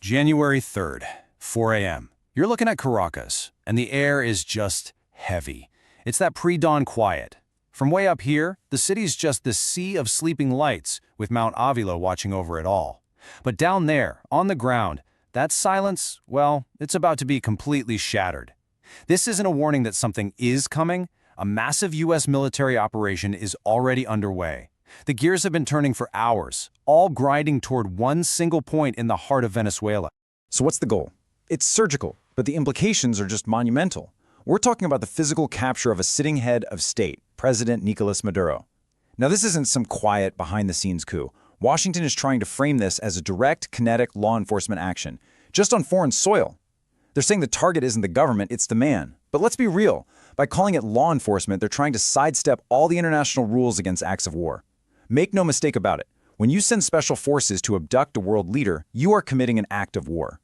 January 3rd, 4 a.m. You're looking at Caracas, and the air is just heavy. It's that pre-dawn quiet. From way up here, the city's just this sea of sleeping lights, with Mount Avila watching over it all. But down there, on the ground, that silence, well, it's about to be completely shattered. This isn't a warning that something is coming. A massive U.S. military operation is already underway. The gears have been turning for hours, all grinding toward one single point in the heart of Venezuela. So what's the goal? It's surgical, but the implications are just monumental. We're talking about the physical capture of a sitting head of state, President Nicolas Maduro. Now, this isn't some quiet, behind-the-scenes coup. Washington is trying to frame this as a direct, kinetic law enforcement action, just on foreign soil. They're saying the target isn't the government, it's the man. But let's be real. By calling it law enforcement, they're trying to sidestep all the international rules against acts of war. Make no mistake about it. When you send special forces to abduct a world leader, you are committing an act of war.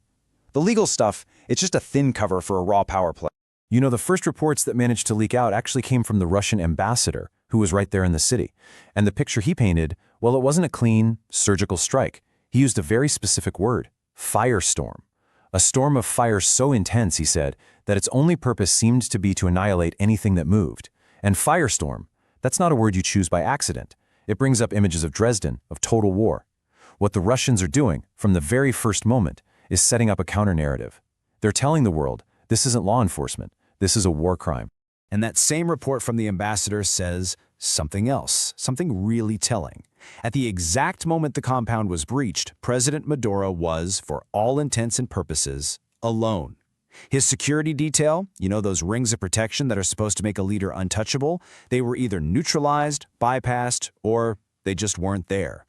The legal stuff, it's just a thin cover for a raw power play. You know, the first reports that managed to leak out actually came from the Russian ambassador, who was right there in the city. And the picture he painted, well, it wasn't a clean, surgical strike. He used a very specific word, firestorm. A storm of fire so intense, he said, that its only purpose seemed to be to annihilate anything that moved. And firestorm, that's not a word you choose by accident. It brings up images of Dresden, of total war. What the Russians are doing, from the very first moment, is setting up a counter-narrative. They're telling the world, this isn't law enforcement, this is a war crime. And that same report from the ambassador says something else, something really telling. At the exact moment the compound was breached, President Maduro was, for all intents and purposes, alone. His security detail, you know, those rings of protection that are supposed to make a leader untouchable, they were either neutralized, bypassed, or they just weren't there.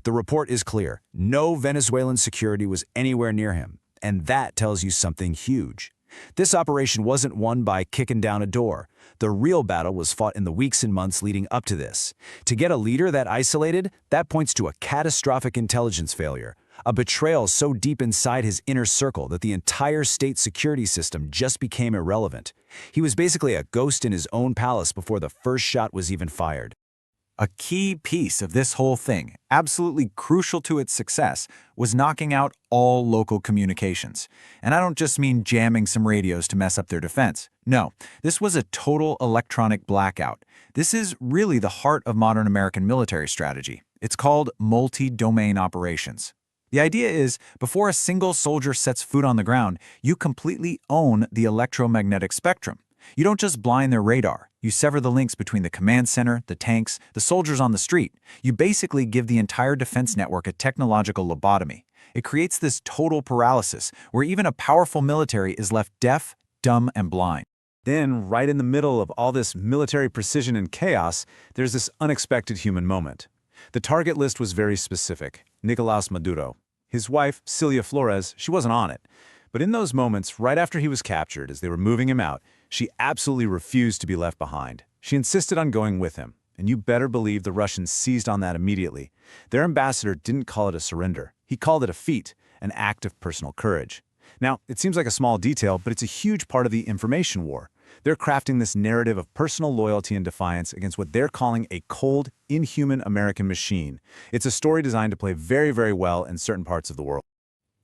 The report is clear. No Venezuelan security was anywhere near him, and that tells you something huge. This operation wasn't won by kicking down a door. The real battle was fought in the weeks and months leading up to this. To get a leader that isolated, that points to a catastrophic intelligence failure, a betrayal so deep inside his inner circle that the entire state security system just became irrelevant. He was basically a ghost in his own palace before the first shot was even fired. A key piece of this whole thing, absolutely crucial to its success, was knocking out all local communications. And I don't just mean jamming some radios to mess up their defense. No, this was a total electronic blackout. This is really the heart of modern American military strategy. It's called multi-domain operations. The idea is, before a single soldier sets foot on the ground, you completely own the electromagnetic spectrum. You don't just blind their radar. You sever the links between the command center, the tanks, the soldiers on the street. You basically give the entire defense network a technological lobotomy. It creates this total paralysis, where even a powerful military is left deaf, dumb, and blind. Then, right in the middle of all this military precision and chaos, there's this unexpected human moment. The target list was very specific. Nicolás Maduro. His wife, Cilia Flores, she wasn't on it. But in those moments, right after he was captured, as they were moving him out, she absolutely refused to be left behind. She insisted on going with him, and you better believe the Russians seized on that immediately. Their ambassador didn't call it a surrender. He called it a feat, an act of personal courage. Now, it seems like a small detail, but it's a huge part of the information war. They're crafting this narrative of personal loyalty and defiance against what they're calling a cold, inhuman American machine. It's a story designed to play very, very well in certain parts of the world.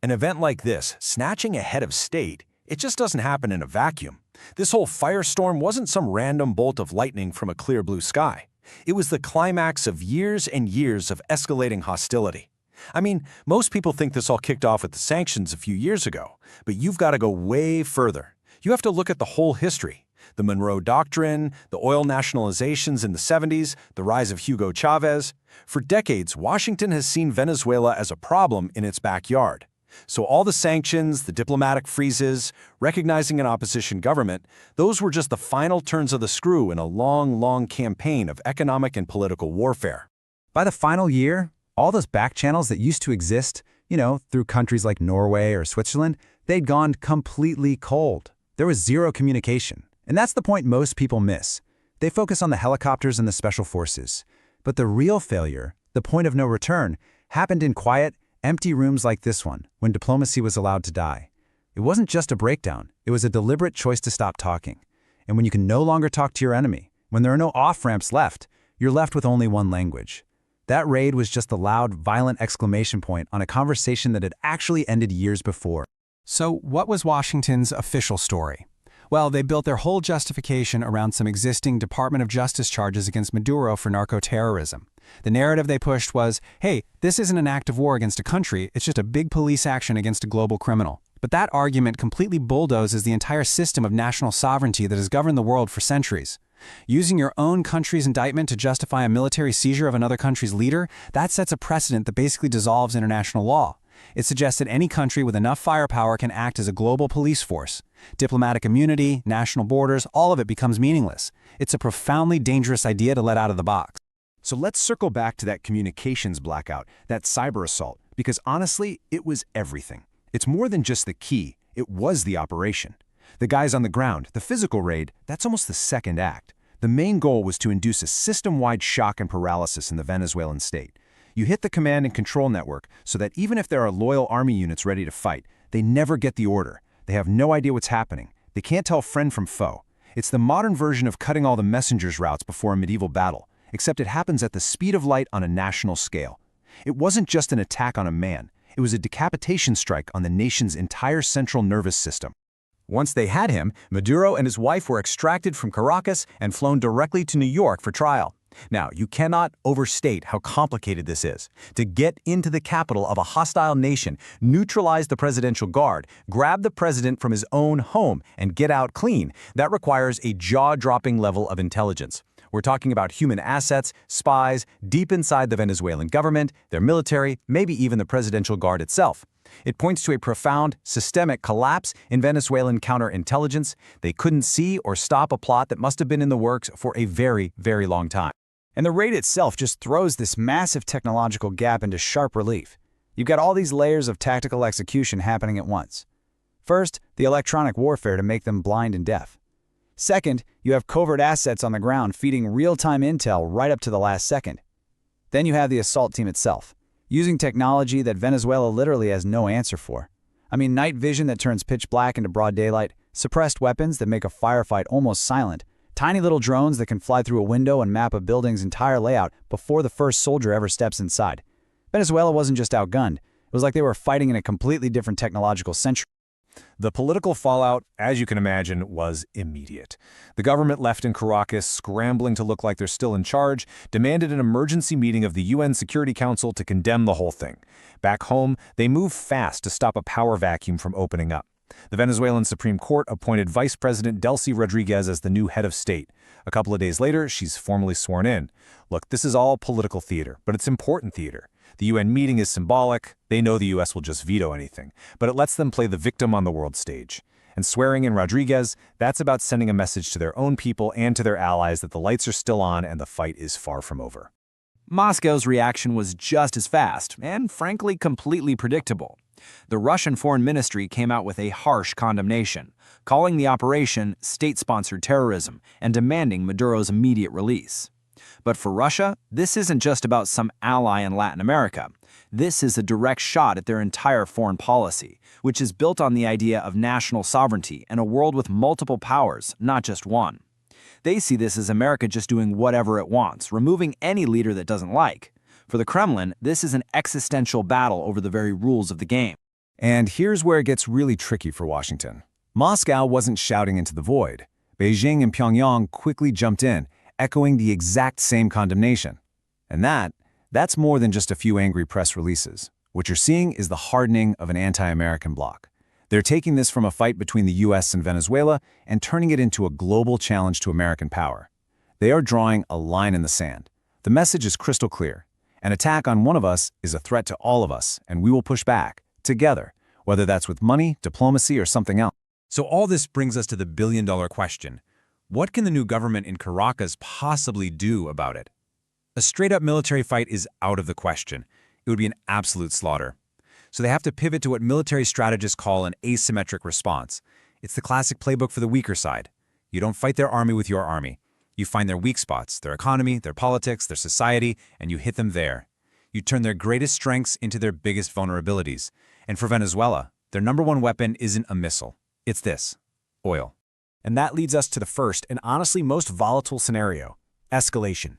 An event like this, snatching a head of state, it just doesn't happen in a vacuum. This whole firestorm wasn't some random bolt of lightning from a clear blue sky. It was the climax of years and years of escalating hostility. I mean, most people think this all kicked off with the sanctions a few years ago, but you've got to go way further. You have to look at the whole history. The Monroe Doctrine, the oil nationalizations in the 70s, the rise of Hugo Chavez. For decades, Washington has seen Venezuela as a problem in its backyard. So all the sanctions, the diplomatic freezes, recognizing an opposition government, those were just the final turns of the screw in a long, long campaign of economic and political warfare. By the final year, all those back channels that used to exist, through countries like Norway or Switzerland, they'd gone completely cold. There was zero communication. And that's the point most people miss. They focus on the helicopters and the special forces. But the real failure, the point of no return, happened in quiet, empty rooms like this one, when diplomacy was allowed to die. It wasn't just a breakdown, it was a deliberate choice to stop talking. And when you can no longer talk to your enemy, when there are no off-ramps left, you're left with only one language. That raid was just the loud, violent exclamation point on a conversation that had actually ended years before. So what was Washington's official story? Well, they built their whole justification around some existing Department of Justice charges against Maduro for narco-terrorism. The narrative they pushed was, hey, this isn't an act of war against a country, it's just a big police action against a global criminal. But that argument completely bulldozes the entire system of national sovereignty that has governed the world for centuries. Using your own country's indictment to justify a military seizure of another country's leader, that sets a precedent that basically dissolves international law. It suggests that any country with enough firepower can act as a global police force. Diplomatic immunity, national borders, all of it becomes meaningless. It's a profoundly dangerous idea to let out of the box. So let's circle back to that communications blackout, that cyber assault, because honestly, it was everything. It's more than just the key, it was the operation. The guys on the ground, the physical raid, that's almost the second act. The main goal was to induce a system-wide shock and paralysis in the Venezuelan state. You hit the command and control network so that even if there are loyal army units ready to fight, they never get the order. They have no idea what's happening. They can't tell friend from foe. It's the modern version of cutting all the messenger's routes before a medieval battle, except it happens at the speed of light on a national scale. It wasn't just an attack on a man. It was a decapitation strike on the nation's entire central nervous system. Once they had him, Maduro and his wife were extracted from Caracas and flown directly to New York for trial. Now, you cannot overstate how complicated this is. To get into the capital of a hostile nation, neutralize the presidential guard, grab the president from his own home, and get out clean, that requires a jaw-dropping level of intelligence. We're talking about human assets, spies, deep inside the Venezuelan government, their military, maybe even the presidential guard itself. It points to a profound, systemic collapse in Venezuelan counterintelligence. They couldn't see or stop a plot that must have been in the works for a very, very long time. And the raid itself just throws this massive technological gap into sharp relief. You've got all these layers of tactical execution happening at once. First, the electronic warfare to make them blind and deaf. Second, you have covert assets on the ground feeding real-time intel right up to the last second. Then you have the assault team itself, using technology that Venezuela literally has no answer for. I mean, night vision that turns pitch black into broad daylight, suppressed weapons that make a firefight almost silent, tiny little drones that can fly through a window and map a building's entire layout before the first soldier ever steps inside. Venezuela wasn't just outgunned. It was like they were fighting in a completely different technological century. The political fallout, as you can imagine, was immediate. The government left in Caracas, scrambling to look like they're still in charge, demanded an emergency meeting of the UN Security Council to condemn the whole thing. Back home, they moved fast to stop a power vacuum from opening up. The Venezuelan Supreme Court appointed Vice President Delcy Rodriguez as the new head of state. A couple of days later, she's formally sworn in. Look, this is all political theater, but it's important theater. The UN meeting is symbolic. They know the US will just veto anything, but it lets them play the victim on the world stage. And swearing in Rodriguez, that's about sending a message to their own people and to their allies that the lights are still on and the fight is far from over. Moscow's reaction was just as fast, and frankly completely predictable. The Russian Foreign Ministry came out with a harsh condemnation, calling the operation state-sponsored terrorism and demanding Maduro's immediate release. But for Russia, this isn't just about some ally in Latin America. This is a direct shot at their entire foreign policy, which is built on the idea of national sovereignty and a world with multiple powers, not just one. They see this as America just doing whatever it wants, removing any leader that doesn't like. For the Kremlin, this is an existential battle over the very rules of the game. And here's where it gets really tricky for Washington. Moscow wasn't shouting into the void. Beijing and Pyongyang quickly jumped in, echoing the exact same condemnation. And that's more than just a few angry press releases. What you're seeing is the hardening of an anti-American bloc. They're taking this from a fight between the US and Venezuela and turning it into a global challenge to American power. They are drawing a line in the sand. The message is crystal clear. An attack on one of us is a threat to all of us, and we will push back, together, whether that's with money, diplomacy, or something else. So all this brings us to the billion-dollar question. What can the new government in Caracas possibly do about it? A straight-up military fight is out of the question. It would be an absolute slaughter. So they have to pivot to what military strategists call an asymmetric response. It's the classic playbook for the weaker side. You don't fight their army with your army. You find their weak spots, their economy, their politics, their society, and you hit them there. You turn their greatest strengths into their biggest vulnerabilities. And for Venezuela, their number one weapon isn't a missile. It's this: oil. And that leads us to the first and honestly most volatile scenario: escalation.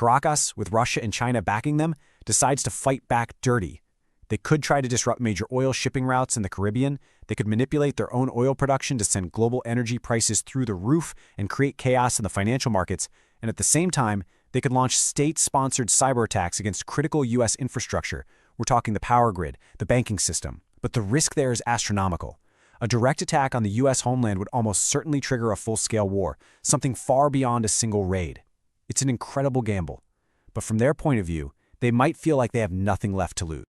Caracas, with Russia and China backing them, decides to fight back dirty. They could try to disrupt major oil shipping routes in the Caribbean. They could manipulate their own oil production to send global energy prices through the roof and create chaos in the financial markets. And at the same time, they could launch state-sponsored cyber attacks against critical U.S. infrastructure. We're talking the power grid, the banking system. But the risk there is astronomical. A direct attack on the U.S. homeland would almost certainly trigger a full-scale war, something far beyond a single raid. It's an incredible gamble. But from their point of view, they might feel like they have nothing left to lose.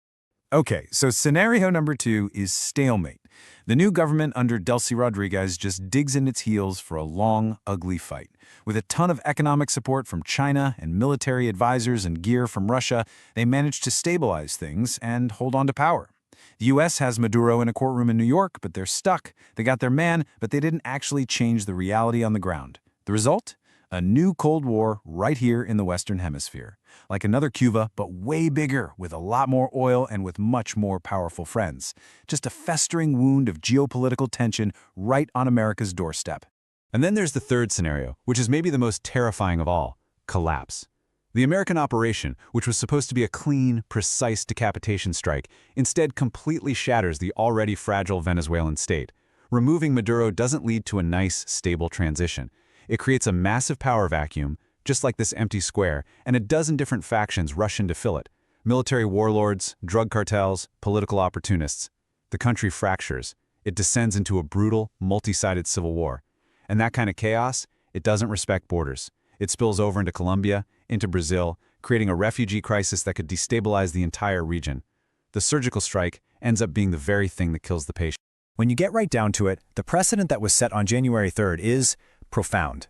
Okay, so scenario number 2 is stalemate. The new government under Delcy Rodriguez just digs in its heels for a long, ugly fight. With a ton of economic support from China and military advisors and gear from Russia, they managed to stabilize things and hold on to power. The U.S. has Maduro in a courtroom in New York, but they're stuck. They got their man, but they didn't actually change the reality on the ground. The result? A new Cold War right here in the Western Hemisphere. Like another Cuba, but way bigger, with a lot more oil and with much more powerful friends. Just a festering wound of geopolitical tension right on America's doorstep. And then there's the third scenario, which is maybe the most terrifying of all: collapse. The American operation, which was supposed to be a clean, precise decapitation strike, instead completely shatters the already fragile Venezuelan state. Removing Maduro doesn't lead to a nice, stable transition. It creates a massive power vacuum, just like this empty square, and a dozen different factions rush in to fill it. Military warlords, drug cartels, political opportunists. The country fractures. It descends into a brutal, multi-sided civil war. And that kind of chaos, it doesn't respect borders. It spills over into Colombia, into Brazil, creating a refugee crisis that could destabilize the entire region. The surgical strike ends up being the very thing that kills the patient. When you get right down to it, the precedent that was set on January 3rd is profound.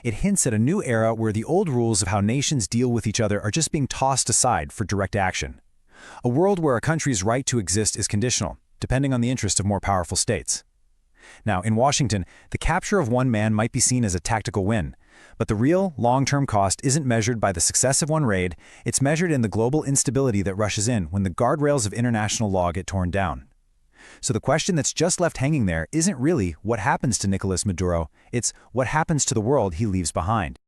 It hints at a new era where the old rules of how nations deal with each other are just being tossed aside for direct action. A world where a country's right to exist is conditional, depending on the interest of more powerful states. Now, in Washington, the capture of one man might be seen as a tactical win, but the real, long-term cost isn't measured by the success of one raid, it's measured in the global instability that rushes in when the guardrails of international law get torn down. So the question that's just left hanging there isn't really what happens to Nicolas Maduro, it's what happens to the world he leaves behind.